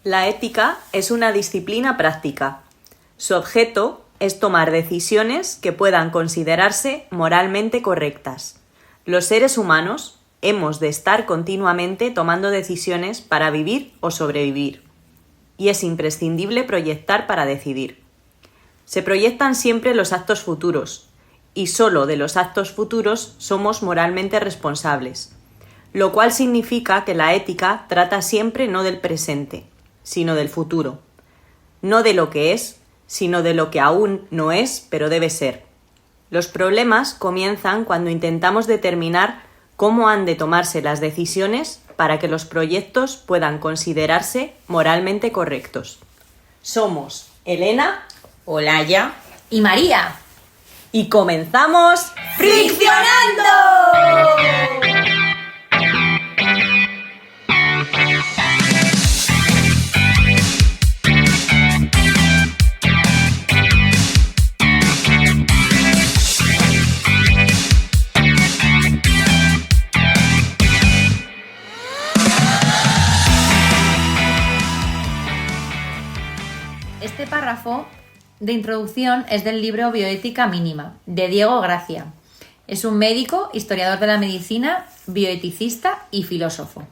La ética es una disciplina práctica. Su objeto es tomar decisiones que puedan considerarse moralmente correctas. Los seres humanos hemos de estar continuamente tomando decisiones para vivir o sobrevivir. Y es imprescindible proyectar para decidir. Se proyectan siempre los actos futuros, y solo de los actos futuros somos moralmente responsables, lo cual significa que la ética trata siempre no del presente, sino del futuro, no de lo que es, sino de lo que aún no es, pero debe ser. Los problemas comienzan cuando intentamos determinar cómo han de tomarse las decisiones para que los proyectos puedan considerarse moralmente correctos. Somos Elena, Olaya y María. Y comenzamos ¡Friccionando! Este párrafo de introducción es del libro Bioética Mínima, de Diego Gracia. Es un médico, historiador de la medicina, bioeticista y filósofo.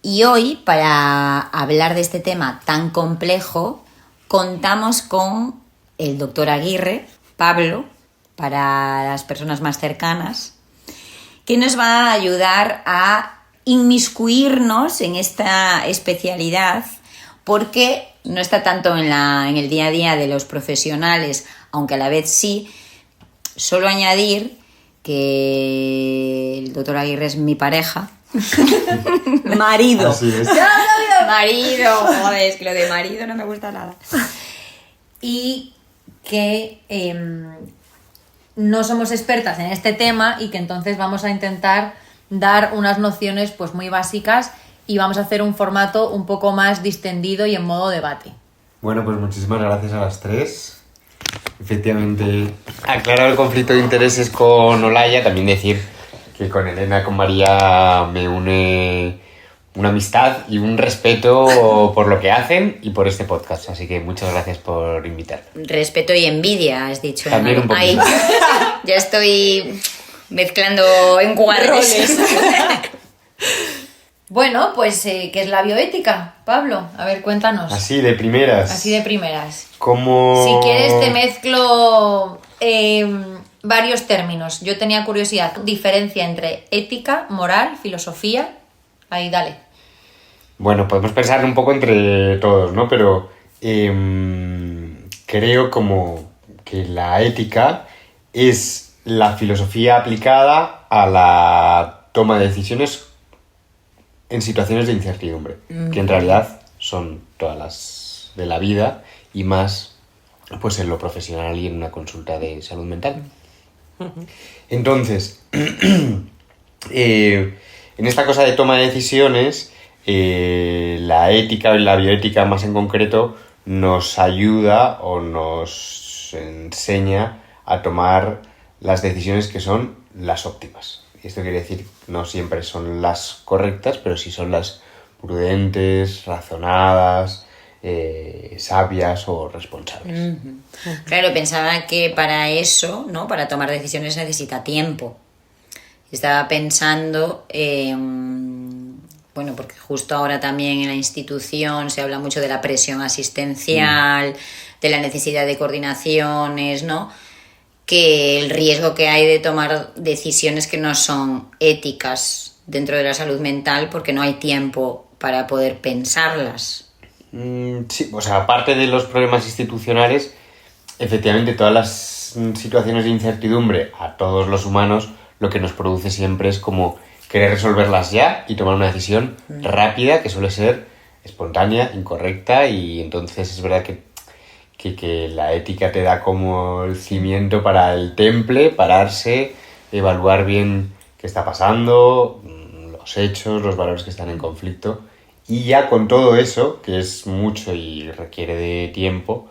Y hoy, para hablar de este tema tan complejo, contamos con el doctor Aguirre, Pablo, para las personas más cercanas, que nos va a ayudar a inmiscuirnos en esta especialidad, porque no está tanto en el día a día de los profesionales, aunque a la vez sí. Solo añadir que el doctor Aguirre es mi pareja. marido. Así es. Marido, joder, es que lo de marido no me gusta nada. Y que no somos expertas en este tema y que entonces vamos a intentar dar unas nociones pues muy básicas y vamos a hacer un formato un poco más distendido y en modo debate. Bueno, pues muchísimas gracias a las tres. Efectivamente, aclarar el conflicto de intereses con Olaya, también decir que con Elena, con María me une una amistad y un respeto por lo que hacen y por este podcast. Así que muchas gracias por invitarme. Respeto y envidia, has dicho. También un poquito. Ay, ya estoy mezclando encuadres. Bueno, pues ¿qué es la bioética, Pablo? A ver, cuéntanos. Así de primeras. Así de primeras. ¿Cómo? Si quieres te mezclo varios términos. Yo tenía curiosidad. Diferencia entre ética, moral, filosofía. Ahí, dale. Bueno, podemos pensar un poco entre todos, ¿no? Pero creo como que la ética es la filosofía aplicada a la toma de decisiones en situaciones de incertidumbre, que en realidad son todas las de la vida y más pues en lo profesional y en una consulta de salud mental. Entonces, en esta cosa de toma de decisiones, la ética y la bioética más en concreto nos ayuda o nos enseña a tomar las decisiones que son las óptimas. Y esto quiere decir no siempre son las correctas, pero sí son las prudentes, razonadas, sabias o responsables. Claro, pensaba que para eso, ¿no? Para tomar decisiones necesita tiempo. Estaba pensando, bueno, porque justo ahora también en la institución se habla mucho de la presión asistencial, de la necesidad de coordinaciones, ¿no? Que el riesgo que hay de tomar decisiones que no son éticas dentro de la salud mental porque no hay tiempo para poder pensarlas. Sí, o sea, aparte de los problemas institucionales, efectivamente todas las situaciones de incertidumbre a todos los humanos lo que nos produce siempre es como querer resolverlas ya y tomar una decisión rápida que suele ser espontánea, incorrecta, y entonces es verdad que la ética te da como el cimiento para el temple, pararse, evaluar bien qué está pasando, los hechos, los valores que están en conflicto, y ya con todo eso, que es mucho y requiere de tiempo,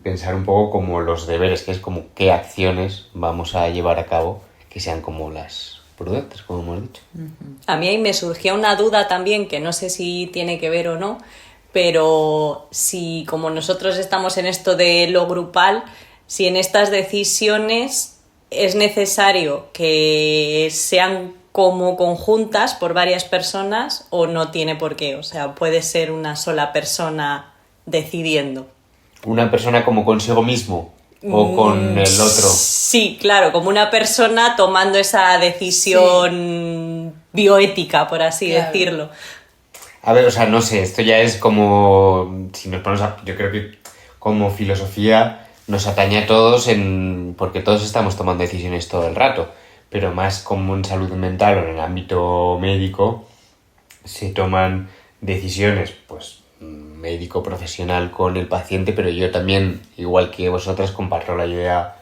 pensar un poco como los deberes, que es como qué acciones vamos a llevar a cabo que sean como las prudentes, como hemos dicho. A mí ahí me surgía una duda también, que no sé si tiene que ver o no, pero si como nosotros estamos en esto de lo grupal, si en estas decisiones es necesario que sean como conjuntas por varias personas o no tiene por qué, o sea, puede ser una sola persona decidiendo. ¿Una persona como consigo mismo o con el otro? Sí, claro, como una persona tomando esa decisión bioética, por así decirlo. A ver, o sea, no sé, esto ya es como, si nos ponemos a, yo creo que como filosofía nos atañe a todos porque todos estamos tomando decisiones todo el rato, pero más como en salud mental o en el ámbito médico se toman decisiones, pues médico profesional con el paciente, pero yo también, igual que vosotras, comparto la idea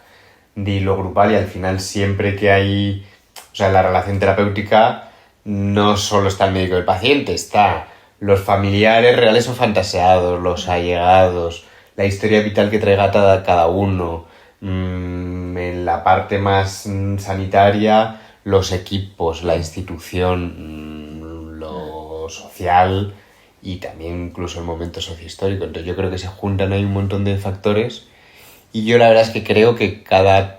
de lo grupal y al final siempre que hay, o sea, la relación terapéutica no solo está el médico y el paciente, está los familiares reales o fantaseados, los allegados, la historia vital que traiga cada uno, en la parte más sanitaria, los equipos, la institución, lo social y también incluso el momento sociohistórico. Entonces yo creo que se juntan ahí un montón de factores y yo la verdad es que creo que cada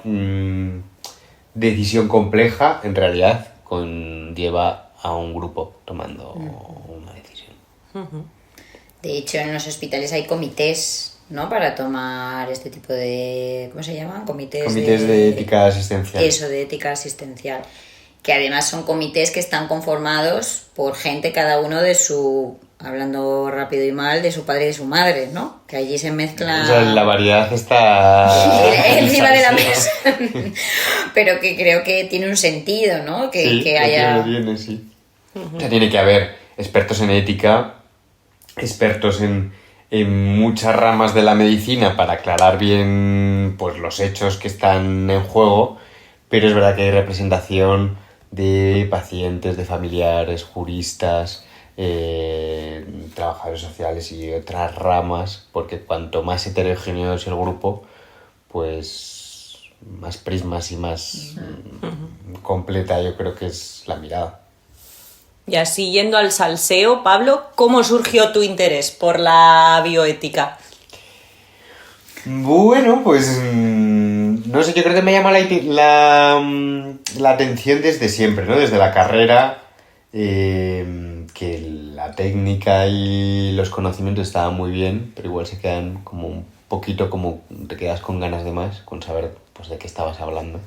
decisión compleja en realidad conlleva a un grupo tomando una decisión. De hecho, en los hospitales hay comités, ¿no? Para tomar este tipo de... ¿Cómo se llaman? Comités de ética asistencial. Eso, de ética asistencial. Que además son comités que están conformados por gente, cada uno de su... Hablando rápido y mal, de su padre y de su madre, ¿no? Que allí se mezcla... O sea, la variedad está... encima de la mesa. Pero que creo que tiene un sentido, ¿no? Que haya... Tiene, sí. O sea, tiene que haber expertos en ética, expertos en muchas ramas de la medicina para aclarar bien pues, los hechos que están en juego, pero es verdad que hay representación de pacientes, de familiares, juristas, trabajadores sociales y otras ramas, porque cuanto más heterogéneo es el grupo, pues más prismas y más completa yo creo que es la mirada. Y así yendo al salseo, Pablo, ¿cómo surgió tu interés por la bioética? Bueno, pues no sé, yo creo que me llama la atención desde siempre, ¿no? Desde la carrera, que la técnica y los conocimientos estaban muy bien, pero igual se quedan como un poquito como te quedas con ganas de más, con saber pues de qué estabas hablando.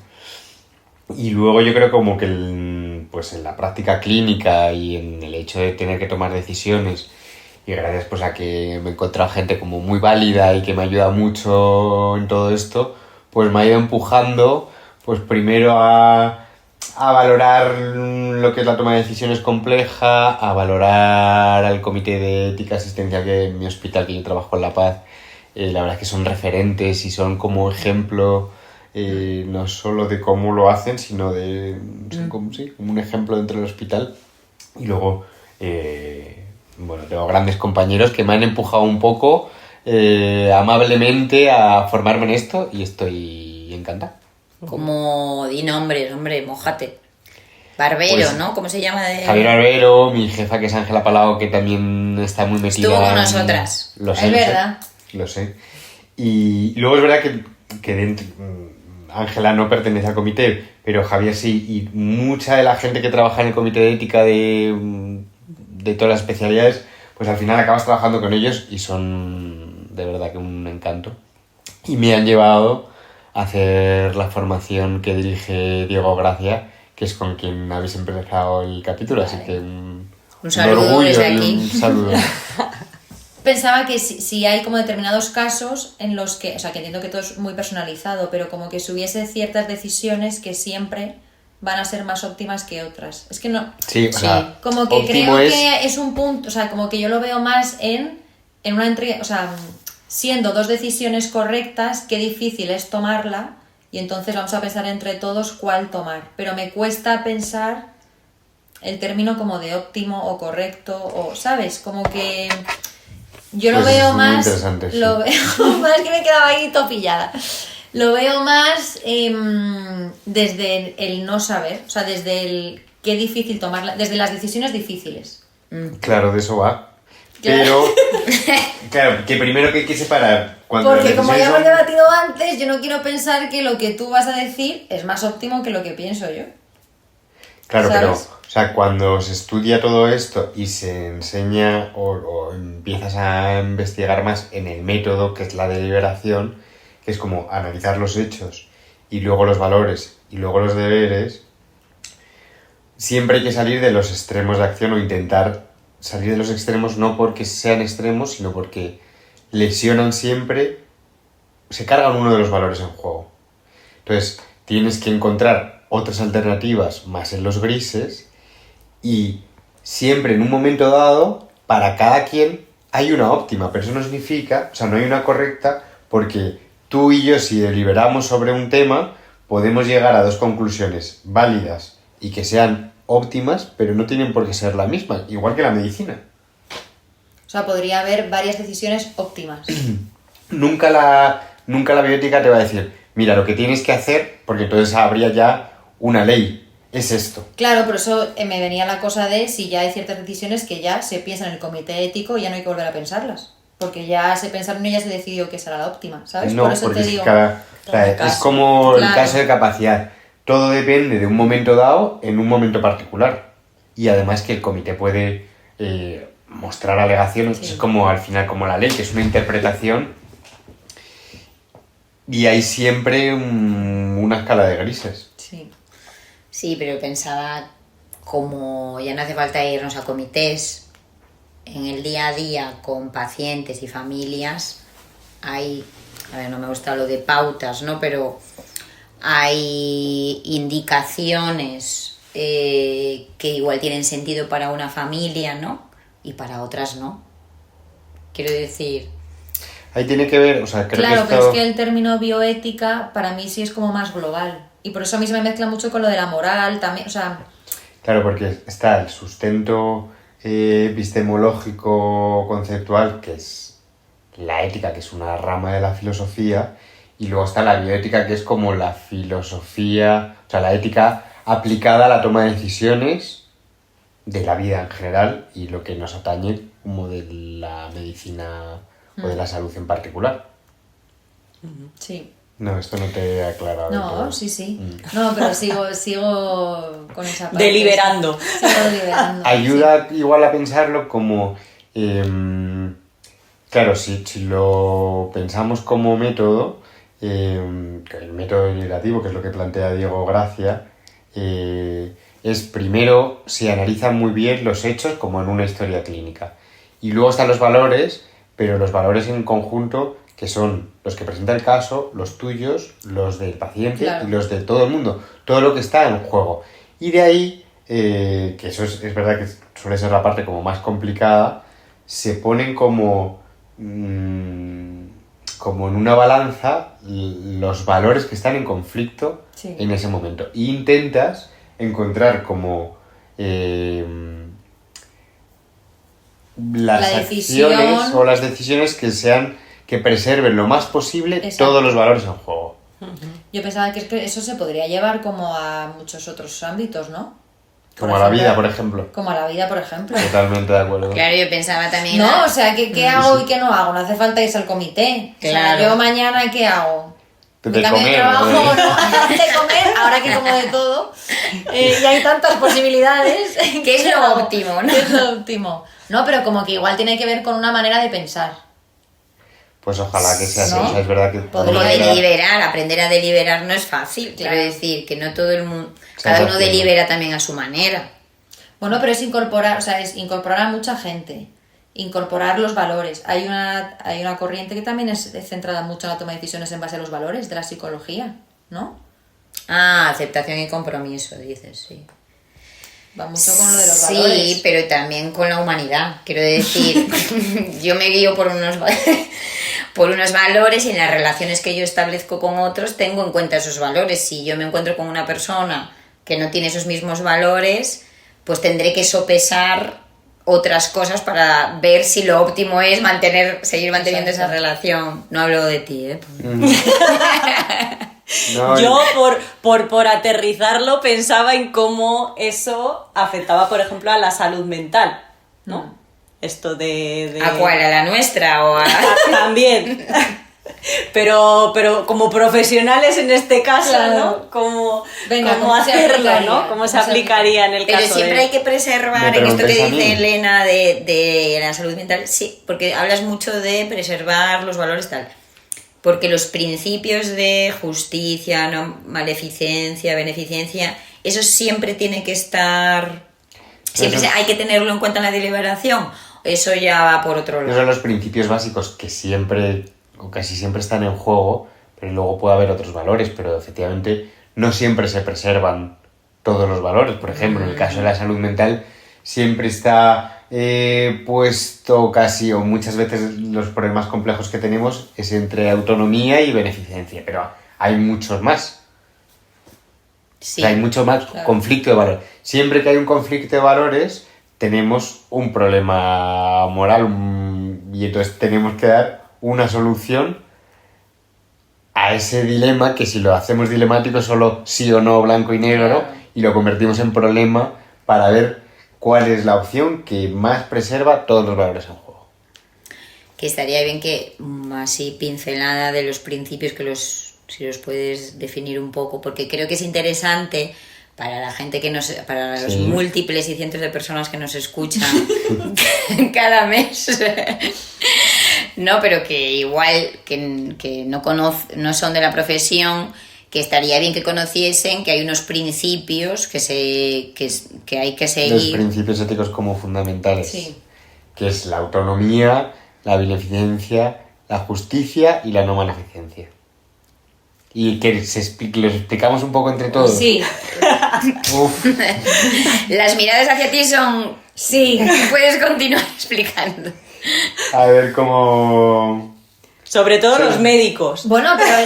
Y luego yo creo como que pues en la práctica clínica y en el hecho de tener que tomar decisiones y gracias pues a que me he encontrado gente como muy válida y que me ayuda mucho en todo esto, pues me ha ido empujando pues primero a valorar lo que es la toma de decisiones compleja, a valorar al comité de ética asistencial que en mi hospital que yo trabajo en La Paz, la verdad es que son referentes y son como ejemplo no solo de cómo lo hacen, sino de como un ejemplo dentro del hospital. Y luego, bueno, tengo grandes compañeros que me han empujado un poco amablemente a formarme en esto y estoy encantado. Como di nombres, hombre, mójate. Barbero, Pues, ¿no? ¿Cómo se llama? Javier Barbero, mi jefa que es Ángela Palau, que también está muy metida. Estuvo con nosotras. Lo sé, Es verdad. Lo sé. Y luego es verdad que dentro... Ángela no pertenece al comité, pero Javier sí, y mucha de la gente que trabaja en el comité de ética de todas las especialidades, pues al final acabas trabajando con ellos y son de verdad que un encanto. Y me han llevado a hacer la formación que dirige Diego Gracia, que es con quien habéis empezado el capítulo, así que un saludo orgullo desde y aquí. un saludo. Pensaba que si hay como determinados casos en los que, o sea, que entiendo que todo es muy personalizado, pero como que si hubiese ciertas decisiones que siempre van a ser más óptimas que otras. Es que no... Sí, o sea, Como que óptimo creo es... que es un punto, o sea, como que yo lo veo más en una o sea, siendo dos decisiones correctas, qué difícil es tomarla y entonces vamos a pensar entre todos cuál tomar. Pero me cuesta pensar el término como de óptimo o correcto o, ¿sabes? Como que... Yo lo Pues veo es muy más, interesante, sí. lo veo más que me quedaba ahí topillada. Lo veo más desde el no saber, o sea, desde el qué difícil tomarla, desde las decisiones difíciles. Claro, de eso va. Pero, claro, que primero que hay que separar. Cuando Porque las como ya decisiones hemos son- debatido antes, yo no quiero pensar que lo que tú vas a decir es más óptimo que lo que pienso yo. Claro, ¿sabes? pero, o sea, cuando se estudia todo esto y se enseña o empiezas a investigar más en el método, que es la deliberación, que es como analizar los hechos y luego los valores y luego los deberes, siempre hay que salir de los extremos de acción o intentar salir de los extremos no porque sean extremos, sino porque lesionan siempre, se cargan uno de los valores en juego. Entonces, tienes que encontrar otras alternativas más en los grises y siempre en un momento dado, para cada quien hay una óptima, pero eso no significa, o sea, no hay una correcta, porque tú y yo, si deliberamos sobre un tema, podemos llegar a dos conclusiones válidas y que sean óptimas, pero no tienen por qué ser la misma, igual que la medicina. O sea, podría haber varias decisiones óptimas. Nunca la bioética te va a decir, mira, lo que tienes que hacer, porque entonces habría ya una ley, es esto. Claro, por eso me venía la cosa de si ya hay ciertas decisiones que ya se piensan en el comité ético y ya no hay que volver a pensarlas. Porque ya se pensaron y ya se decidió que esa era la óptima, ¿sabes? No, por eso porque te es digo. o sea, es caso. como el Claro. caso de capacidad. Todo depende de un momento dado en un momento particular. Y además que el comité puede mostrar alegaciones, Sí. es como al final como la ley, que es una interpretación. Y hay siempre una escala de grises. Sí. Sí, pero pensaba como ya no hace falta irnos a comités, en el día a día con pacientes y familias hay, a ver, no me gusta lo de pautas, ¿no? Pero hay indicaciones que igual tienen sentido para una familia, ¿no? Y para otras no. Quiero decir, Ahí tiene que ver, o sea, creo Claro, que pero esto... es que el término bioética para mí sí es como más global. Y por eso a mí se me mezcla mucho con lo de la moral también. O sea, Claro, porque está el sustento epistemológico conceptual, que es la ética, que es una rama de la filosofía, y luego está la bioética, que es como la filosofía, o sea, la ética aplicada a la toma de decisiones de la vida en general y lo que nos atañe como de la medicina o de la salud en particular. sí. No, esto no te he aclarado. del No, todo. sí, sí. No, pero sigo con esa parte. Deliberando. Sigo deliberando. Ayuda igual a pensarlo como... claro, si lo pensamos como método, el método deliberativo, que es lo que plantea Diego Gracia, es primero se analizan muy bien los hechos como en una historia clínica. Y luego están los valores, pero los valores en conjunto, que son los que presenta el caso, los tuyos, los del paciente Claro. y los de todo el mundo. Todo lo que está en juego. Y de ahí, que eso es verdad que suele ser la parte como más complicada, se ponen como en una balanza los valores que están en conflicto Sí. en ese momento. E intentas encontrar como las La acciones decisión. o las decisiones que preserven lo más posible Exacto. todos los valores en juego. Yo pensaba que, es que eso se podría llevar como a muchos otros ámbitos, ¿no? Como a la vida, por ejemplo. Como a la vida, por ejemplo. Totalmente de acuerdo. claro, yo pensaba también... No, o sea, ¿qué hago y qué no hago? No hace falta irse al comité. O sea, Claro. yo mañana, ¿qué hago? De ¿Me cambio de comer, trabajo ¿no? o no? De comer, ahora que como de todo. Y hay tantas posibilidades. ¿Qué es lo óptimo, no? ¿Qué es lo óptimo? No, pero como que igual tiene que ver con una manera de pensar. Pues ojalá que sea así. ¿No? O sea, es verdad que... Como Podría de ser. deliberar, aprender a deliberar no es fácil. Claro. Quiero decir que no todo el mundo... Sí, Cada uno entiendo. delibera también a su manera. Bueno, pero es incorporar, o sea, es incorporar a mucha gente, incorporar los valores. Hay una corriente que también es centrada mucho en la toma de decisiones en base a los valores de la psicología, ¿no? Ah, aceptación y compromiso, dices, sí. Va mucho con lo de los Sí, valores. pero también con la humanidad. Quiero decir, yo me guío por por unos valores y en las relaciones que yo establezco con otros tengo en cuenta esos valores. Si yo me encuentro con una persona que no tiene esos mismos valores, pues tendré que sopesar otras cosas para ver si lo óptimo es seguir manteniendo esa relación. No hablo de ti, ¿eh? No, Yo, por aterrizarlo, pensaba en cómo eso afectaba, por ejemplo, a la salud mental, ¿no? Esto de... ¿A cuál? ¿A la nuestra o a...? También. Pero como profesionales en este caso, Claro. ¿no? ¿Cómo ¿Cómo se hacerlo, aplicaría? ¿no? ¿Cómo se aplicaría en el Pero caso siempre de... hay que preservar, Me en esto que preguntáis a dice mí. Elena de la salud mental, sí, porque hablas mucho de preservar los valores tal. Porque los principios de justicia, no maleficencia, beneficencia, eso siempre tiene que estar... Siempre Eso- hay que tenerlo en cuenta en la deliberación. Eso ya va por otro Esos lado. son los principios básicos que siempre, o casi siempre están en juego, pero luego puede haber otros valores, pero efectivamente no siempre se preservan todos los valores. Por ejemplo, en el caso de la salud mental, siempre está puesto casi, o muchas veces los problemas complejos que tenemos es entre autonomía y beneficencia, pero hay muchos más. Sí, O sea, hay mucho más claro. conflicto de valores. Siempre que hay un conflicto de valores, tenemos un problema moral y entonces tenemos que dar una solución a ese dilema que si lo hacemos dilemático solo sí o no, blanco y negro, Claro. y lo convertimos en problema para ver cuál es la opción que más preserva todos los valores en juego. Que estaría bien que así pincelada de los principios si los puedes definir un poco, porque creo que es interesante para la gente para los Sí. múltiples y cientos de personas que nos escuchan cada mes. No, pero que igual que no son de la profesión, que estaría bien que conociesen que hay unos principios que hay que Los seguir. principios éticos como fundamentales, Sí. que es la autonomía, la beneficencia, la justicia y la no maleficencia. Y que los explicamos un poco entre todos. Sí, Uf, Las miradas hacia ti son... sí. Puedes continuar explicando. a ver cómo... Sobre todo Sí. los médicos. Bueno, pero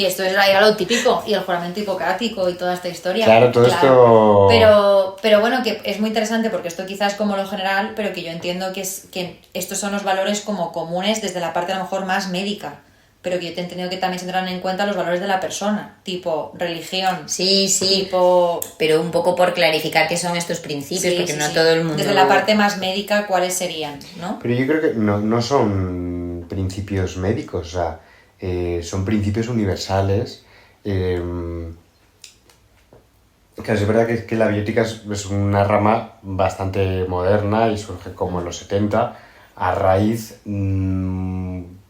esto es lo típico, y el juramento hipocrático y toda esta historia. Claro, todo esto... Pero bueno, que es muy interesante porque esto quizás como lo general, pero que yo entiendo que estos son los valores como comunes desde la parte a lo mejor más médica, pero que yo te he entendido que también se tendrán en cuenta los valores de la persona, tipo religión, Sí, sí, tipo... pero un poco por clarificar qué son estos principios, Sí, porque sí, no sí. todo el mundo... Desde la parte más médica, ¿cuáles serían? ¿No? Pero yo creo que no son principios médicos, o sea, son principios universales. Claro, es verdad que la biótica es una rama bastante moderna y surge como en los 70 a raíz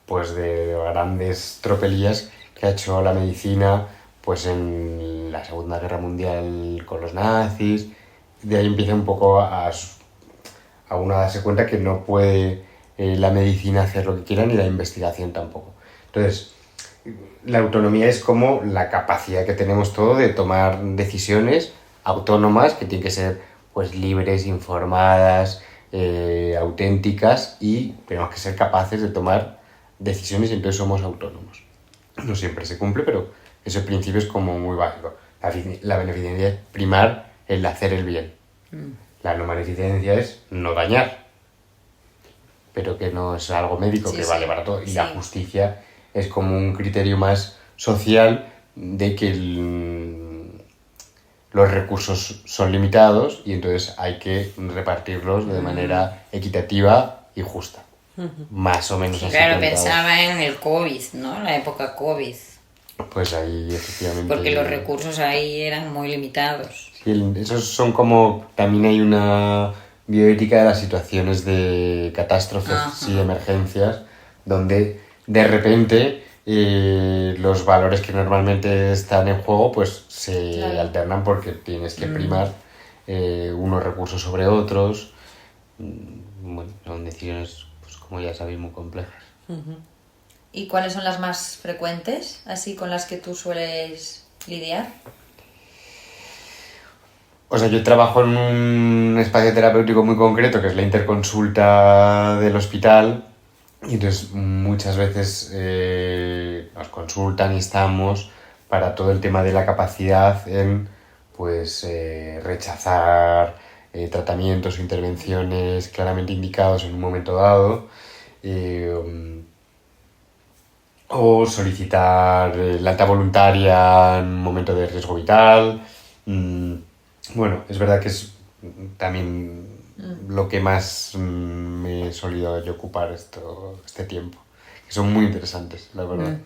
pues de grandes tropelías que ha hecho la medicina pues en la Segunda Guerra Mundial con los nazis. De ahí empieza un poco a uno a darse cuenta que no puede la medicina hacer lo que quiera ni la investigación tampoco. Entonces, la autonomía es como la capacidad que tenemos todos de tomar decisiones autónomas que tienen que ser pues libres, informadas, auténticas, y tenemos que ser capaces de tomar decisiones y entonces somos autónomos. No siempre se cumple, pero ese principio es como muy básico. La beneficencia es primar el hacer el bien. La no maleficencia es no dañar, pero que no es algo médico Sí, que sí. vale para todo. Y Sí. la justicia es como un criterio más social de que los recursos son limitados y entonces hay que repartirlos de manera equitativa y justa. Más o menos así. Claro, planteado. pensaba en el COVID, ¿no? La época COVID, Pues ahí efectivamente... porque los recursos ahí eran muy limitados. Sí, esos son como... También hay una bioética de las situaciones de catástrofes Ajá. y emergencias, donde de repente los valores que normalmente están en juego pues se Claro. alternan porque tienes que primar unos recursos sobre otros. Bueno, son decisiones, pues como ya sabéis, muy complejas. ¿Y cuáles son las más frecuentes, así con las que tú sueles lidiar? O sea, yo trabajo en un espacio terapéutico muy concreto, que es la interconsulta del hospital, y entonces muchas veces nos consultan y estamos para todo el tema de la capacidad en, pues, rechazar tratamientos o intervenciones claramente indicados en un momento dado, o solicitar la alta voluntaria en un momento de riesgo vital. Bueno, es verdad que es también lo que más me he solido yo ocupar este tiempo, que son muy interesantes, la verdad,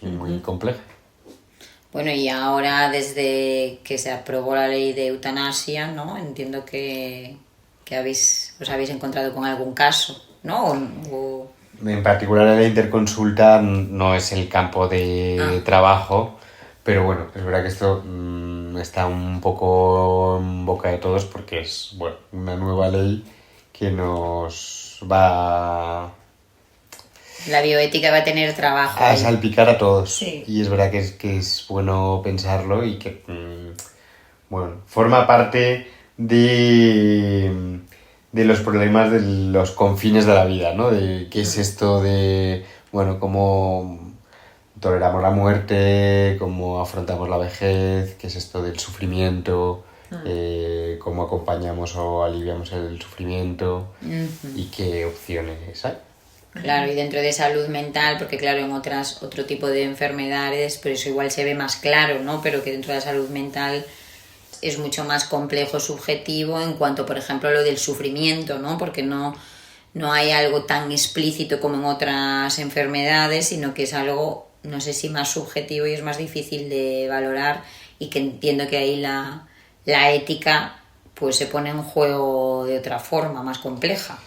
y muy complejas. Bueno, y ahora desde que se aprobó la ley de eutanasia, ¿no? Entiendo que os habéis encontrado con algún caso, ¿no? En particular la interconsulta no es el campo de trabajo, pero bueno, es verdad que esto está un poco en boca de todos porque es, bueno, una nueva ley que nos va La bioética va a tener trabajo a ahí. salpicar a todos. Sí. Y es verdad que es bueno pensarlo y que, bueno, forma parte de los problemas de los confines de la vida, ¿no? De qué es esto de, bueno, cómo toleramos la muerte, cómo afrontamos la vejez, qué es esto del sufrimiento, cómo acompañamos o aliviamos el sufrimiento y qué opciones hay. Claro, y dentro de salud mental, porque claro, en otro tipo de enfermedades, pero eso igual se ve más claro, ¿no? Pero que dentro de la salud mental es mucho más complejo, subjetivo, en cuanto, por ejemplo, a lo del sufrimiento, ¿no? Porque no hay algo tan explícito como en otras enfermedades, sino que es algo, no sé si más subjetivo y es más difícil de valorar, y que entiendo que ahí la ética pues se pone en juego de otra forma, más compleja.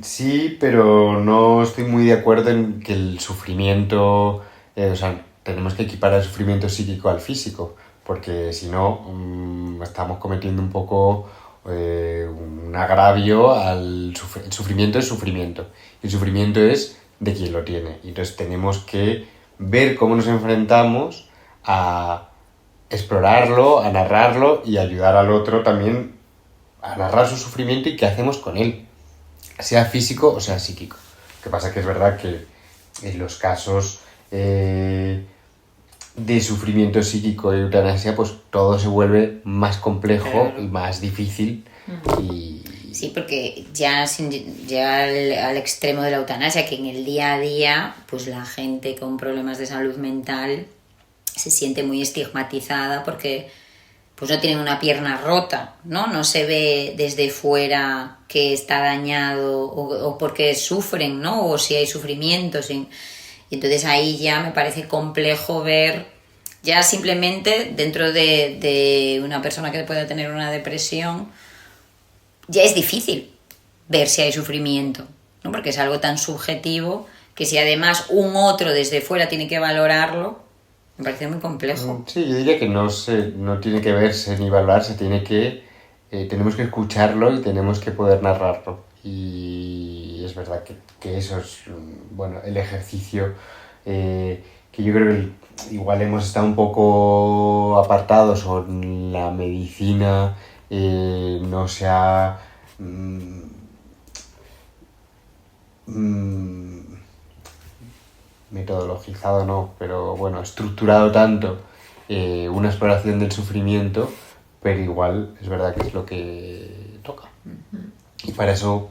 Sí, pero no estoy muy de acuerdo en que el sufrimiento, o sea, tenemos que equiparar el sufrimiento psíquico al físico, porque si no, estamos cometiendo un poco un agravio al el sufrimiento es sufrimiento. El sufrimiento es de quien lo tiene. Y entonces tenemos que ver cómo nos enfrentamos a explorarlo, a narrarlo y ayudar al otro también a narrar su sufrimiento y qué hacemos con él, sea físico o sea psíquico. Lo que pasa es que es verdad que en los casos de sufrimiento psíquico y eutanasia, pues todo se vuelve más complejo, claro, y más difícil. Sí, porque ya sin llegar al extremo de la eutanasia, que en el día a día, pues la gente con problemas de salud mental se siente muy estigmatizada porque pues no tienen una pierna rota, ¿no? No se ve desde fuera que está dañado o porque sufren, ¿no? O si hay sufrimientos. Y entonces ahí ya me parece complejo ver, ya simplemente dentro de una persona que pueda tener una depresión, ya es difícil ver si hay sufrimiento, ¿no? Porque es algo tan subjetivo que si además un otro desde fuera tiene que valorarlo, me parece muy complejo. Sí, yo diría que no tiene que verse ni valorarse, tenemos que escucharlo y tenemos que poder narrarlo. Y es verdad que eso es, bueno, el ejercicio que yo creo que igual hemos estado un poco apartados, o la medicina no se ha metodologizado, no, pero bueno, estructurado tanto una exploración del sufrimiento, pero igual es verdad que es lo que toca. Y para eso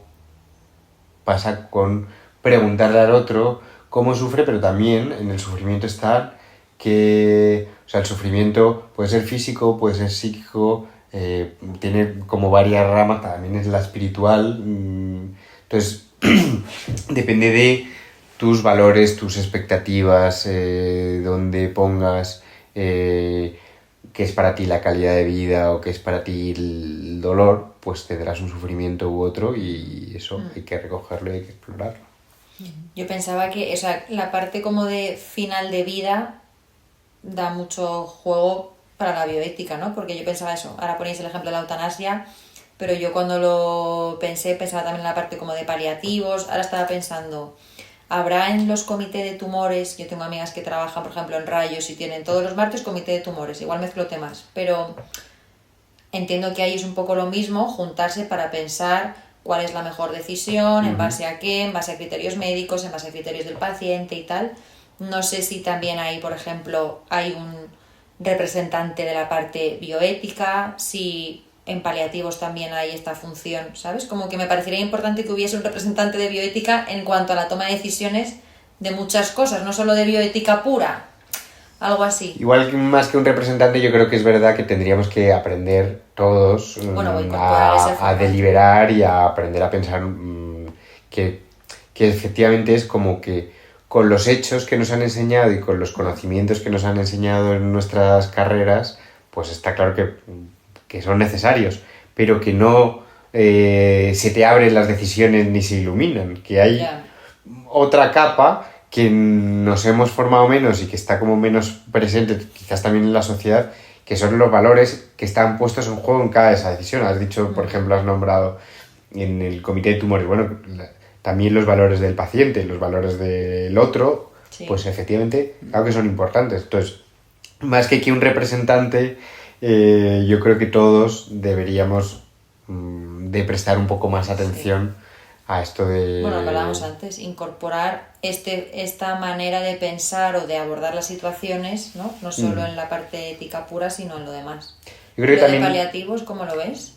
pasa con preguntarle al otro cómo sufre, pero también en el sufrimiento está que, o sea, el sufrimiento puede ser físico, puede ser psíquico, tiene como varias ramas, también es la espiritual. Entonces depende de tus valores, tus expectativas, donde pongas qué es para ti la calidad de vida o qué es para ti el dolor, pues tendrás un sufrimiento u otro, y eso hay que recogerlo y hay que explorarlo. Yo pensaba que, o sea, la parte como de final de vida da mucho juego para la bioética, ¿no? Porque yo pensaba eso, ahora ponéis el ejemplo de la eutanasia, pero yo cuando lo pensaba también en la parte como de paliativos. Ahora estaba pensando, ¿habrá en los comités de tumores? Yo tengo amigas que trabajan, por ejemplo, en rayos y tienen todos los martes comité de tumores, igual mezclo temas, pero entiendo que ahí es un poco lo mismo, juntarse para pensar cuál es la mejor decisión, en base a qué, en base a criterios médicos, en base a criterios del paciente y tal. No sé si también ahí, por ejemplo, hay un representante de la parte bioética, si en paliativos también hay esta función, ¿sabes? Como que me parecería importante que hubiese un representante de bioética en cuanto a la toma de decisiones de muchas cosas, no solo de bioética pura, algo así. Igual que más que un representante, yo creo que es verdad que tendríamos que aprender todos Bueno, voy a incorporar ese a formato. deliberar y a aprender a pensar que efectivamente es como que con los hechos que nos han enseñado y con los conocimientos que nos han enseñado en nuestras carreras, pues está claro que son necesarios, pero que no se te abren las decisiones ni se iluminan, que hay Ya. otra capa que nos hemos formado menos y que está como menos presente quizás también en la sociedad, que son los valores que están puestos en juego en cada esa decisión. Has dicho, por ejemplo, has nombrado en el comité de tumores, bueno, también los valores del paciente, los valores del otro, Sí. pues efectivamente, claro que son importantes. Entonces, más que un representante, yo creo que todos deberíamos de prestar un poco más atención a esto de... Bueno, lo que hablábamos antes, incorporar esta manera de pensar o de abordar las situaciones, ¿no? No solo en la parte ética pura, sino en lo demás. Yo creo que Lo también... de paliativos, ¿cómo lo ves?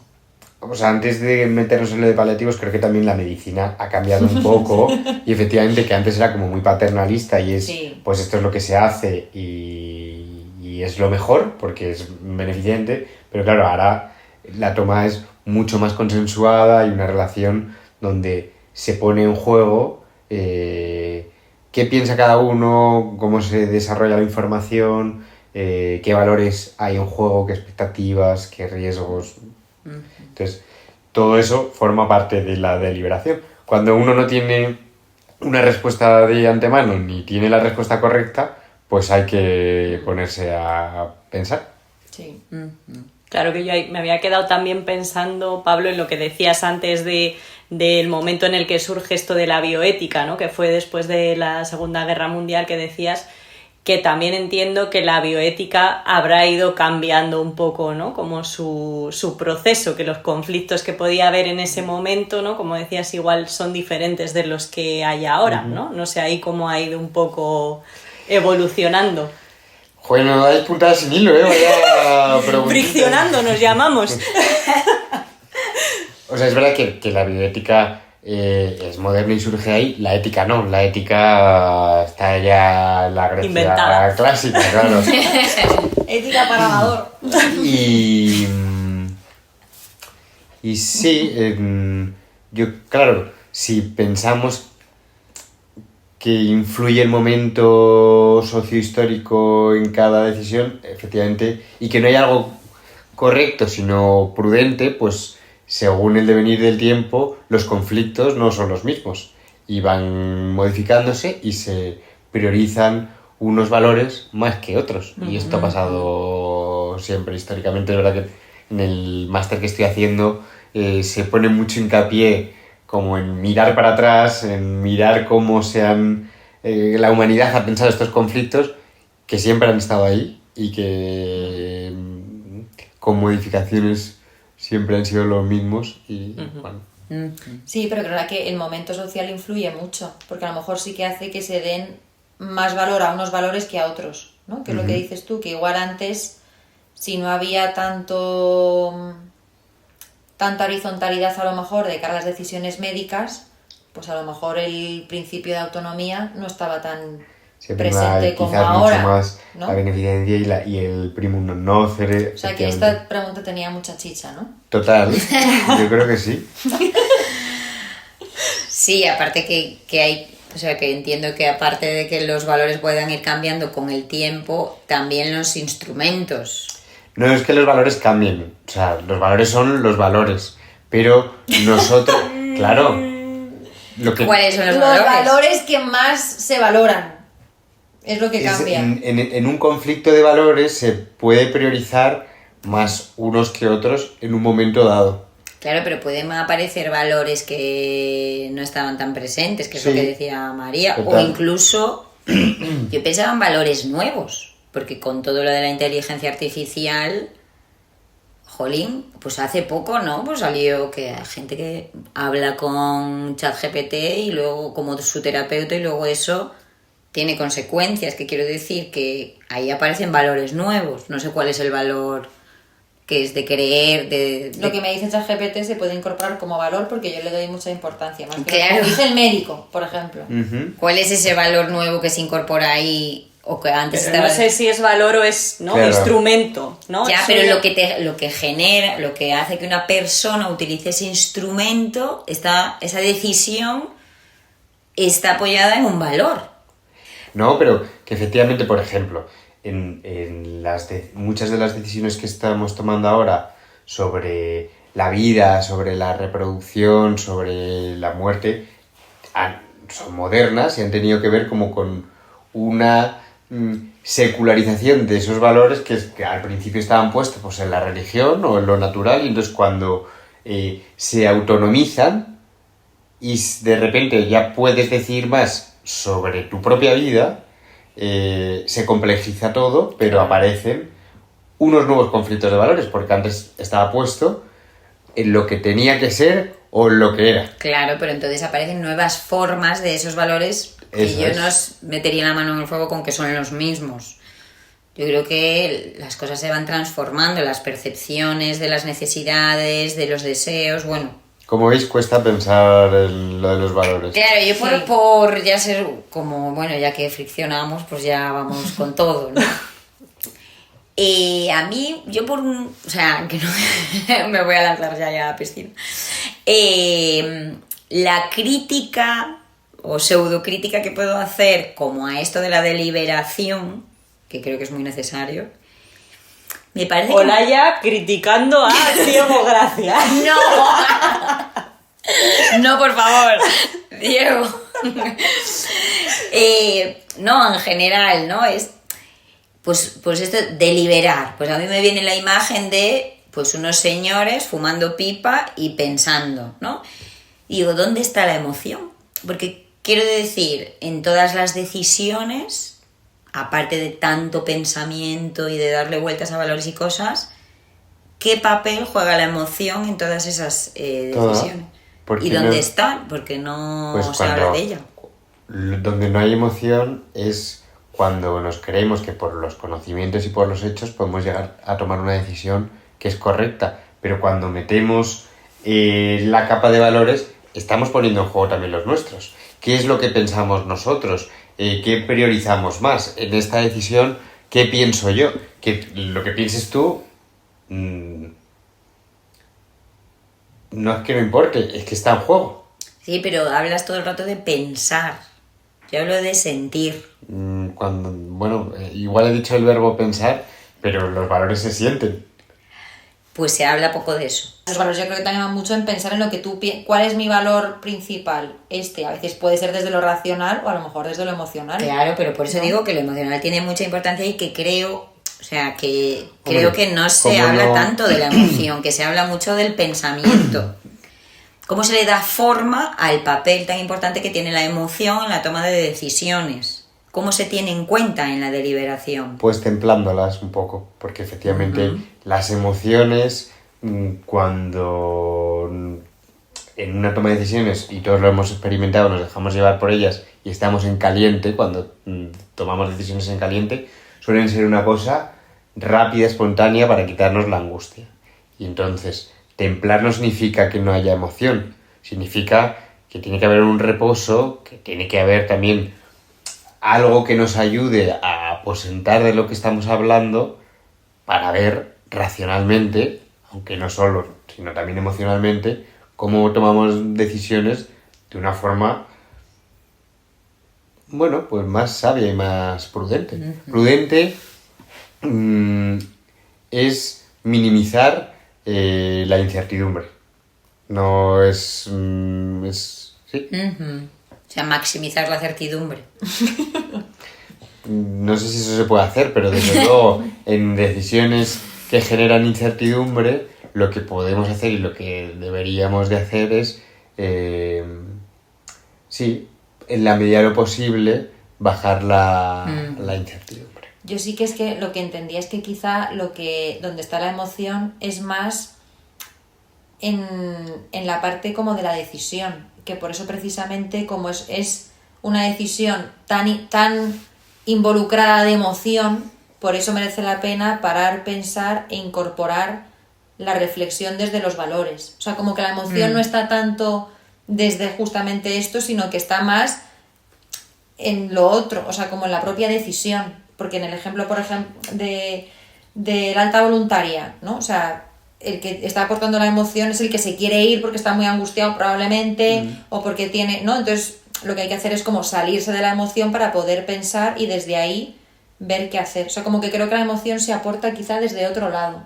O sea, antes de meternos en lo de paliativos, creo que también la medicina ha cambiado un poco y efectivamente que antes era como muy paternalista y es, Sí. pues esto es lo que se hace y es lo mejor porque es beneficiente, pero claro, ahora la toma es mucho más consensuada y una relación donde se pone en juego qué piensa cada uno, cómo se desarrolla la información, qué valores hay en juego, qué expectativas, qué riesgos. Entonces, todo eso forma parte de la deliberación. Cuando uno no tiene una respuesta de antemano ni tiene la respuesta correcta, pues hay que ponerse a pensar. Sí. Claro que yo ahí me había quedado también pensando, Pablo, en lo que decías antes del momento en el que surge esto de la bioética, ¿no? Que fue después de la Segunda Guerra Mundial, que decías que también entiendo que la bioética habrá ido cambiando un poco, ¿no? Como su proceso, que los conflictos que podía haber en ese momento, ¿no? Como decías, igual son diferentes de los que hay ahora, ¿no? No sé ahí cómo ha ido un poco evolucionando. Joder, no dais puntadas sin hilo, vaya preguntita. Friccionando nos llamamos. O sea, es verdad que la bioética es moderna y surge ahí, la ética no, la ética está ya en la Grecia Inventada. clásica, claro. Ética para amador. Y sí, yo, claro, si pensamos que influye el momento sociohistórico en cada decisión, efectivamente, y que no hay algo correcto, sino prudente, pues según el devenir del tiempo, los conflictos no son los mismos y van modificándose y se priorizan unos valores más que otros. Y esto ha pasado siempre históricamente. Es verdad que en el máster que estoy haciendo se pone mucho hincapié como en mirar para atrás, en mirar cómo la humanidad ha pensado estos conflictos que siempre han estado ahí y que con modificaciones siempre han sido los mismos y bueno. Sí, pero creo que el momento social influye mucho, porque a lo mejor sí que hace que se den más valor a unos valores que a otros, ¿no? Que es lo que dices tú, que igual antes, si no había tanta horizontalidad a lo mejor de cara a las decisiones médicas, pues a lo mejor el principio de autonomía no estaba tan Se presente prima como quizás ahora, mucho más ¿no? la beneficencia y el primum non nocere. O sea que esta pregunta tenía mucha chicha, ¿no? Total, yo creo que sí. Sí, aparte que hay, o sea, que entiendo que aparte de que los valores puedan ir cambiando con el tiempo, también los instrumentos. No es que los valores cambien, o sea, los valores son los valores, pero nosotros, claro, lo que ¿Cuáles son los Los valores? valores que más se valoran es lo que es, cambia. en un conflicto de valores se puede priorizar más unos que otros en un momento dado. Claro, pero pueden aparecer valores que no estaban tan presentes, que es lo Sí. que decía María, o Total. incluso yo pensaba en valores nuevos, porque con todo lo de la inteligencia artificial, jolín, pues hace poco, ¿no? Pues salió que hay gente que habla con ChatGPT y luego como su terapeuta y luego eso tiene consecuencias, que quiero decir que ahí aparecen valores nuevos, no sé cuál es el valor que es de creer, Lo que me dice ChatGPT se puede incorporar como valor porque yo le doy mucha importancia. Más que Claro. lo que dice el médico, por ejemplo. ¿Cuál es ese valor nuevo que se incorpora ahí? O que antes Pero estaba... no sé si es valor o es, ¿no? Claro. Instrumento, ¿no? Ya, Eso pero ya- lo que genera, lo que hace que una persona utilice ese instrumento, esa decisión está apoyada en un valor. No, pero que efectivamente, por ejemplo, en muchas de las decisiones que estamos tomando ahora sobre la vida, sobre la reproducción, sobre la muerte, son modernas y han tenido que ver como con una secularización de esos valores que al principio estaban puestos pues, en la religión o en lo natural, y entonces cuando se autonomizan y de repente ya puedes decir más sobre tu propia vida, se complejiza todo, pero aparecen unos nuevos conflictos de valores, porque antes estaba puesto en lo que tenía que ser o en lo que era. Claro, pero entonces aparecen nuevas formas de esos valores que Eso yo es. no metería la mano en el fuego con que son los mismos. Yo creo que las cosas se van transformando, las percepciones de las necesidades, de los deseos, bueno. Como veis, cuesta pensar en lo de los valores. Claro, yo Sí. por ya ser como, bueno, ya que friccionamos, pues ya vamos con todo, ¿no? A mí, yo o sea, que no me voy a lanzar ya a la piscina. La crítica o pseudocrítica que puedo hacer como a esto de la deliberación, que creo que es muy necesario, me parece Olaya criticando a Diego Gracia. No, por favor, Diego. No, en general, ¿no? Es pues esto, deliberar. Pues a mí me viene la imagen de pues unos señores fumando pipa y pensando, ¿no? Y digo, ¿dónde está la emoción? Porque quiero decir, en todas las decisiones, aparte de tanto pensamiento y de darle vueltas a valores y cosas, ¿qué papel juega la emoción en todas esas Toda. decisiones? Porque ¿Y dónde no- está? Porque no Pues se habla de ella. Donde no hay emoción es cuando nos creemos que por los conocimientos y por los hechos podemos llegar a tomar una decisión que es correcta, pero cuando metemos la capa de valores estamos poniendo en juego también los nuestros. ¿Qué es lo que pensamos nosotros? ¿Qué priorizamos más? En esta decisión, ¿qué pienso yo? Que lo que pienses tú no es que no importe, es que está en juego. Sí, pero hablas todo el rato de pensar. Yo hablo de sentir. Igual he dicho el verbo pensar, pero los valores se sienten. Pues se habla poco de eso. Los valores yo creo que también van mucho en pensar en lo que tú ¿cuál es mi valor principal? A veces puede ser desde lo racional o a lo mejor desde lo emocional. Claro, pero por eso ¿No? digo que lo emocional tiene mucha importancia y que creo Hombre, que no se ¿cómo habla no? tanto de la emoción, que se habla mucho del pensamiento. ¿Cómo se le da forma al papel tan importante que tiene la emoción en la toma de decisiones? ¿Cómo se tiene en cuenta en la deliberación? Pues templándolas un poco, porque efectivamente las emociones, cuando en una toma de decisiones, y todos lo hemos experimentado, nos dejamos llevar por ellas y estamos en caliente, cuando tomamos decisiones en caliente, suelen ser una cosa rápida, espontánea, para quitarnos la angustia. Y entonces, templar no significa que no haya emoción, significa que tiene que haber un reposo, que tiene que haber también algo que nos ayude a aposentar de lo que estamos hablando para ver racionalmente, aunque no solo, sino también emocionalmente, cómo tomamos decisiones de una forma, bueno, pues más sabia y más prudente. Prudente es minimizar la incertidumbre. No es... ¿sí? O sea, maximizar la certidumbre. No sé si eso se puede hacer, pero desde luego en decisiones que generan incertidumbre, lo que podemos hacer y lo que deberíamos de hacer es, sí, en la medida de lo posible, bajar la incertidumbre. Yo sí que es que lo que entendía es que quizá donde está la emoción es más en la parte como de la decisión, que por eso precisamente como es una decisión tan involucrada de emoción, por eso merece la pena parar, pensar e incorporar la reflexión desde los valores. O sea, como que la emoción no está tanto desde justamente esto, sino que está más en lo otro, o sea, como en la propia decisión. Porque en el ejemplo, por ejemplo, de la alta voluntaria, ¿no? O sea, el que está aportando la emoción es el que se quiere ir porque está muy angustiado probablemente, o porque tiene, ¿no? Entonces, lo que hay que hacer es como salirse de la emoción para poder pensar y desde ahí ver qué hacer. O sea, como que creo que la emoción se aporta quizá desde otro lado.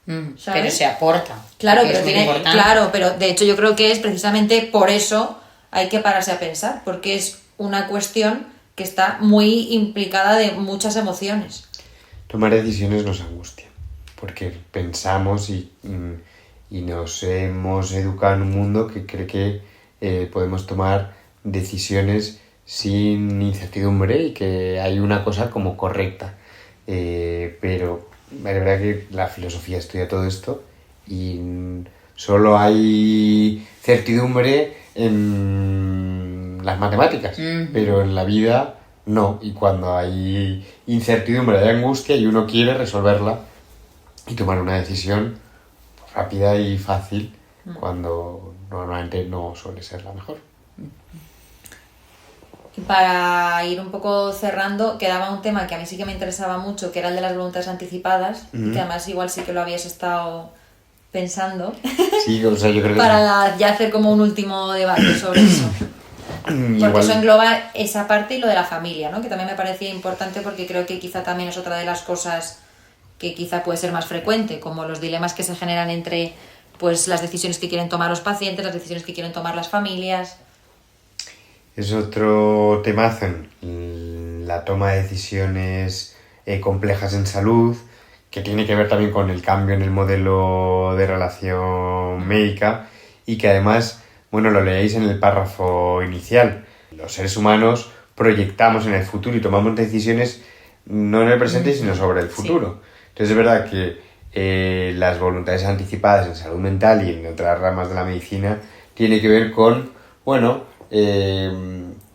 ¿Sabes? Pero se aporta. Claro, que pero es muy tiene, importante. claro, pero de hecho yo creo que es precisamente por eso hay que pararse a pensar, porque es una cuestión que está muy implicada de muchas emociones. Tomar decisiones nos angustia, porque pensamos y nos hemos educado en un mundo que cree que podemos tomar decisiones sin incertidumbre y que hay una cosa como correcta. Pero es verdad que la filosofía estudia todo esto y solo hay certidumbre en las matemáticas, pero en la vida no. Y cuando hay incertidumbre, hay angustia y uno quiere resolverla y tomar una decisión rápida y fácil cuando normalmente no suele ser la mejor. Y para ir un poco cerrando, quedaba un tema que a mí sí que me interesaba mucho, que era el de las voluntades anticipadas, y que además igual sí que lo habías estado pensando, Sí, o sea, yo creo que para ya hacer como un último debate sobre eso. Porque igual- eso engloba esa parte y lo de la familia, ¿no? Que también me parecía importante porque creo que quizá también es otra de las cosas que quizá puede ser más frecuente, como los dilemas que se generan entre pues las decisiones que quieren tomar los pacientes, las decisiones que quieren tomar las familias. Es otro temazo la toma de decisiones complejas en salud, que tiene que ver también con el cambio en el modelo de relación médica y que además, bueno, lo leéis en el párrafo inicial. Los seres humanos proyectamos en el futuro y tomamos decisiones no en el presente, sino sobre el futuro. Entonces es verdad que las voluntades anticipadas en salud mental y en otras ramas de la medicina tiene que ver con, bueno,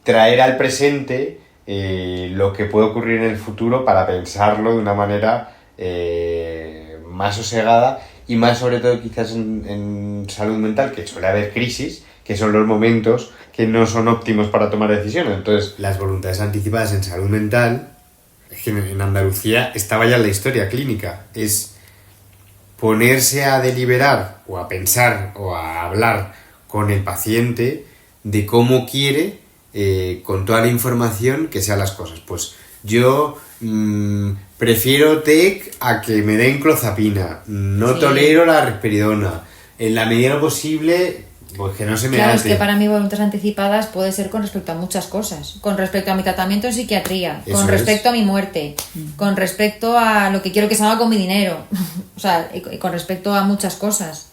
traer al presente lo que puede ocurrir en el futuro para pensarlo de una manera más sosegada y más sobre todo quizás en salud mental, que suele haber crisis, que son los momentos que no son óptimos para tomar decisiones. Entonces, las voluntades anticipadas en salud mental, es que en Andalucía estaba ya en la historia clínica, es ponerse a deliberar o a pensar o a hablar con el paciente de cómo quiere, con toda la información, que sean las cosas. Pues yo prefiero TEC a que me den clozapina, no Sí. tolero la risperidona, en la medida de lo posible, pues que no se me Claro, es ate. que para mí voluntades anticipadas puede ser con respecto a muchas cosas. Con respecto a mi tratamiento en psiquiatría, Eso con es. respecto a mi muerte, con respecto a lo que quiero que se haga con mi dinero. O sea, y con respecto a muchas cosas.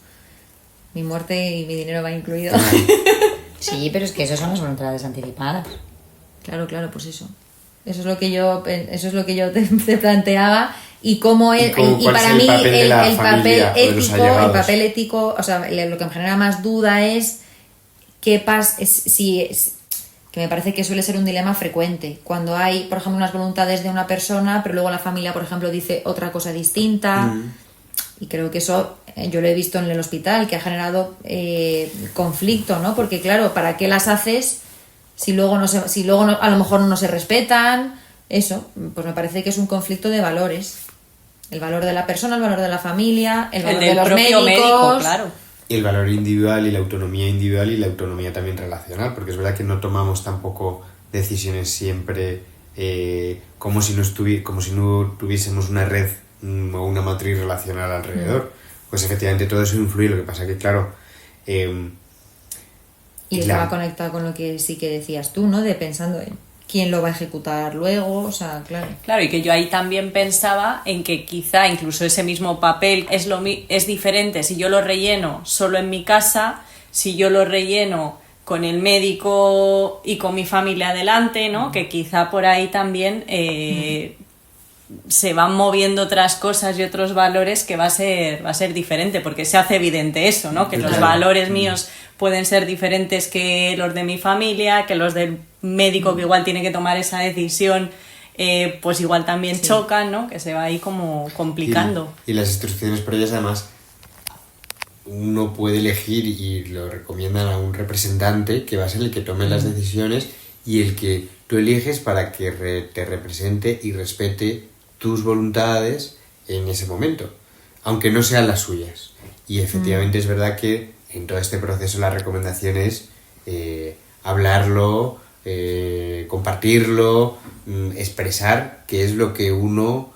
Mi muerte y mi dinero va incluido. Sí, pero es que eso son las voluntades anticipadas. Claro, pues eso. Eso es lo que yo te planteaba y cómo es, cómo- y cuál para es el mí papel de la el familia papel o de los ético, el allegados. papel ético, o sea, lo que me genera más duda es qué pasa que me parece que suele ser un dilema frecuente cuando hay, por ejemplo, unas voluntades de una persona, pero luego la familia, por ejemplo, dice otra cosa distinta. Y creo que eso yo lo he visto en el hospital, que ha generado conflicto, ¿no? Porque claro, ¿para qué las haces si luego a lo mejor no se respetan? Eso, pues me parece que es un conflicto de valores. El valor de la persona, el valor de la familia, el valor El de del los propio médicos. médico, claro. Y el valor individual y la autonomía individual y la autonomía también relacional, porque es verdad que no tomamos tampoco decisiones siempre como si no tuviésemos una red o una matriz relacional alrededor. Pues efectivamente todo eso influye, lo que pasa que claro... Y estaba conectado con lo que sí que decías tú, ¿no? De pensando en quién lo va a ejecutar luego, o sea, claro. Claro, y que yo ahí también pensaba en que quizá incluso ese mismo papel es diferente si yo lo relleno solo en mi casa, si yo lo relleno con el médico y con mi familia adelante, ¿no? Que quizá por ahí también se van moviendo otras cosas y otros valores que va a ser diferente, porque se hace evidente eso, ¿no? Que los Claro. valores míos pueden ser diferentes que los de mi familia, que los del médico que igual tiene que tomar esa decisión, pues igual también chocan, ¿no? Que se va ahí como complicando. Y las instrucciones previas además uno puede elegir y lo recomiendan a un representante que va a ser el que tome las decisiones y el que tú eliges para que te represente y respete tus voluntades en ese momento, aunque no sean las suyas. Y efectivamente es verdad que en todo este proceso la recomendación es hablarlo, compartirlo, expresar qué es lo que uno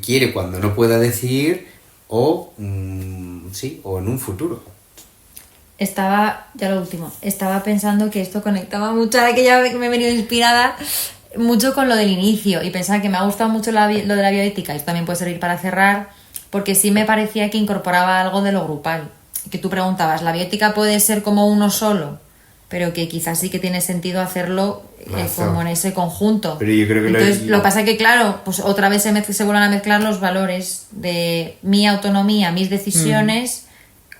quiere cuando no pueda decir o en un futuro. Ya lo último, estaba pensando que esto conectaba mucho, ahora que ya me he venido inspirada, mucho con lo del inicio, y pensaba que me ha gustado mucho lo de la bioética, y esto también puede servir para cerrar, porque sí me parecía que incorporaba algo de lo grupal. Que tú preguntabas, ¿la bioética puede ser como uno solo? Pero que quizás sí que tiene sentido hacerlo como en ese conjunto. Pero yo creo que entonces, lo que pasa es que, claro, pues otra vez se vuelven a mezclar los valores de mi autonomía, mis decisiones,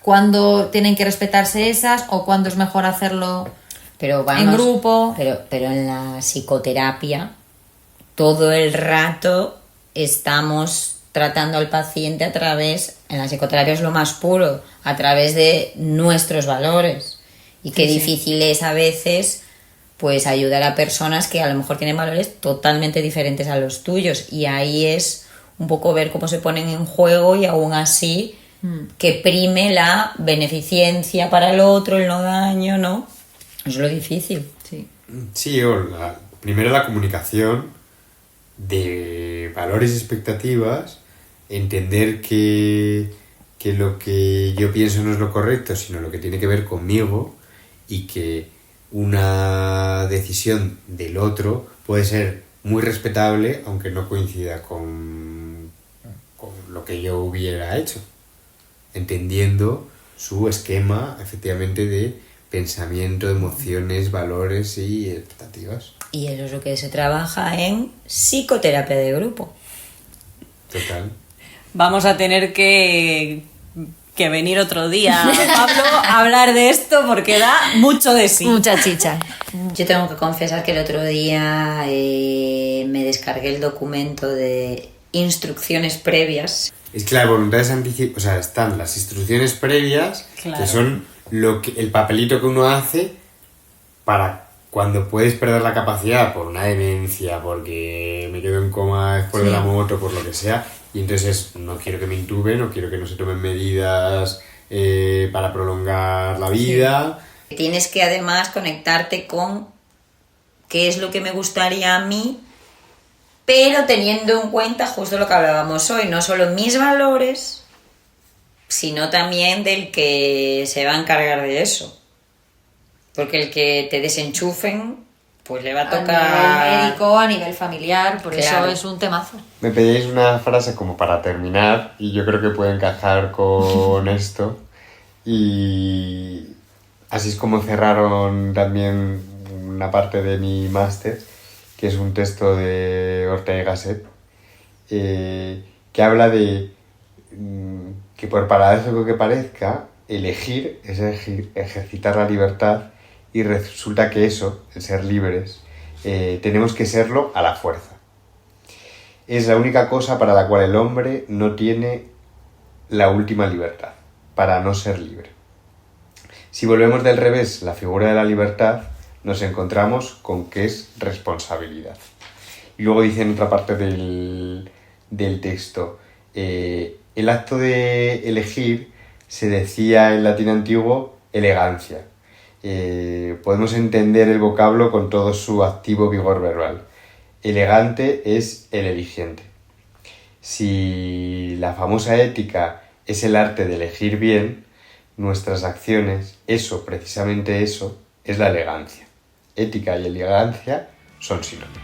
cuándo tienen que respetarse esas o cuándo es mejor hacerlo en grupo. Pero en la psicoterapia todo el rato estamos tratando al paciente en la psicoterapia es lo más puro, a través de nuestros valores. Y qué difícil es a veces pues ayudar a personas que a lo mejor tienen valores totalmente diferentes a los tuyos. Y ahí es un poco ver cómo se ponen en juego y aún así que prime la beneficencia para el otro, el no daño, ¿no? Es lo difícil. Sí, primero la comunicación de valores y expectativas, entender que lo que yo pienso no es lo correcto, sino lo que tiene que ver conmigo, y que una decisión del otro puede ser muy respetable aunque no coincida con lo que yo hubiera hecho, entendiendo su esquema efectivamente de pensamiento, emociones, valores y expectativas. Y eso es lo que se trabaja en psicoterapia de grupo. Total. Vamos a tener que venir otro día, Pablo, a hablar de esto porque da mucho de sí. Mucha chicha. Yo tengo que confesar que el otro día me descargué el documento de instrucciones previas. Es que las voluntades anticipadas, o sea, están las instrucciones previas, claro, que son el papelito que uno hace para cuando puedes perder la capacidad por una demencia, porque me quedo en coma después de la moto, por lo que sea, y entonces no quiero que me intuben, no quiero que no se tomen medidas para prolongar la vida. Tienes que además conectarte con qué es lo que me gustaría a mí, pero teniendo en cuenta justo lo que hablábamos hoy, no solo mis valores, sino también del que se va a encargar de eso. Porque el que te desenchufen, pues le va a tocar... A nivel médico, a nivel familiar, por Claro. eso es un temazo. Me pedíais una frase como para terminar, y yo creo que puede encajar con esto, y así es como cerraron también una parte de mi máster, que es un texto de Ortega y Gasset, que habla de que por paradójico que parezca, elegir es ejercitar la libertad, y resulta que eso, el ser libres, tenemos que serlo a la fuerza. Es la única cosa para la cual el hombre no tiene la última libertad, para no ser libre. Si volvemos del revés la figura de la libertad, nos encontramos con que es responsabilidad. Y luego dice en otra parte del texto, el acto de elegir se decía en latín antiguo elegancia. Podemos entender el vocablo con todo su activo vigor verbal. Elegante es el eligiente. Si la famosa ética es el arte de elegir bien, nuestras acciones, precisamente eso, es la elegancia. Ética y elegancia son sinónimos.